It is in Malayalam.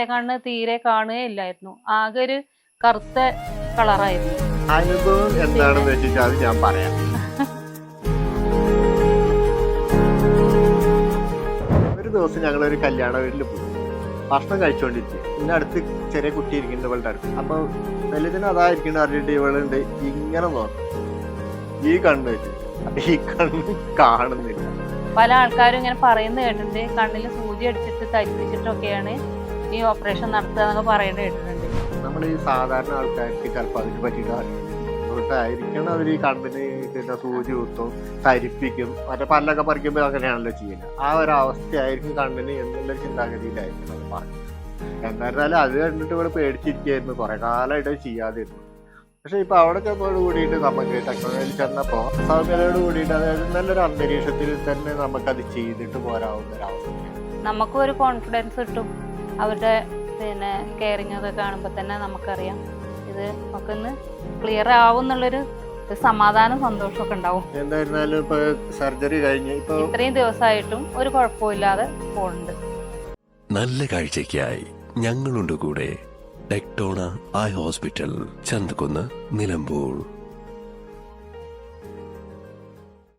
കണ്ണ് തീരെ കാണുകയില്ലായിരുന്നു. ആകെ ഒരു കറുത്ത കളറായിരുന്നു. അനുഭവം എന്താണെന്ന് വെച്ചിട്ട് അത് ഞാൻ പറയാം. ഒരു ദിവസം ഞങ്ങളൊരു കല്യാണ വീട്ടിൽ പോയി ഭക്ഷണം കഴിച്ചുകൊണ്ടിരിക്കുക. പിന്നെ അടുത്ത് ചെറിയ കുട്ടി ഇരിക്കുന്നുണ്ട് ഇവളുടെ അടുത്ത്. അപ്പൊ വലുതിന് അതായിരിക്കണം അറിഞ്ഞിട്ട് ഇവളുണ്ട് ഇങ്ങനെ നോക്കും ഈ കണ്ണ് വെച്ച്. ഈ കണ്ണ് കാണുന്നില്ല. പല ആൾക്കാരും ഇങ്ങനെ പറയുന്നത് കേട്ടിട്ടുണ്ട്, കണ്ണിൽ സൂചി അടിച്ചിട്ട് തരിപ്പിച്ചിട്ടൊക്കെയാണ് ഈ ഓപ്പറേഷൻ നടത്തുക എന്നൊക്കെ പറയുന്നത് കേട്ടിട്ടുണ്ട്. നമ്മൾ ഈ സാധാരണ ആൾക്കാർക്ക് ചിലപ്പോൾ അതിനെ പറ്റിയിട്ട് അറിയില്ല. അതുകൊണ്ടായിരിക്കണം അവർ ഈ കണ്ണിന് പിന്നെ സൂചി കുത്തും, തരിപ്പിക്കും, മറ്റേ പല്ലൊക്കെ പറിക്കുമ്പോൾ അങ്ങനെയാണല്ലോ ചെയ്യുന്നത്. ആ ഒരു അവസ്ഥയായിരിക്കും കണ്ണിന് എന്നുള്ള ചിന്താഗതിയിലായിരിക്കും അത് പറഞ്ഞത്. എന്തായിരുന്നാലും അത് കണ്ടിട്ട് ഇവിടെ പേടിച്ചിരിക്കുകയായിരുന്നു, കുറെ കാലമായിട്ട് ചെയ്യാതിരുന്നു. പക്ഷെ ഇപ്പൊ അവിടെ ചെന്നതോട് കൂടിയിട്ട് നമുക്ക് ടെക്നോളജി ചെന്നപ്പോ സൗകര്യോട് കൂടിയിട്ട് അതായത് നല്ലൊരു അന്തരീക്ഷത്തിൽ തന്നെ നമുക്കത് ചെയ്തിട്ട് പോരാവുന്ന ഒരവസ്ഥ. നമുക്കും ഒരു കോൺഫിഡൻസ് കിട്ടും. അവരുടെ പിന്നെ കെയറിങ് ഒക്കെ കാണുമ്പോൾ തന്നെ നമുക്കറിയാം ഇത് ഒക്കെ ഒന്ന് ക്ലിയർ ആവും എന്നുള്ളൊരു സമാധാനം സന്തോഷമൊക്കെ ഉണ്ടാവും. എന്തായിരുന്നാലും ഇപ്പൊ സർജറി കഴിഞ്ഞ് ഇപ്പൊ ഇത്രയും ദിവസമായിട്ടും ഒരു കുഴപ്പമില്ലാതെ പോകുന്നുണ്ട്. നല്ല കാഴ്ചയ്ക്കായി ഞങ്ങളുണ്ട് കൂടെ. ടെക്ടോണ ഐ ഹോസ്പിറ്റൽ, ചന്തക്കുന്ന്, നിലമ്പൂർ.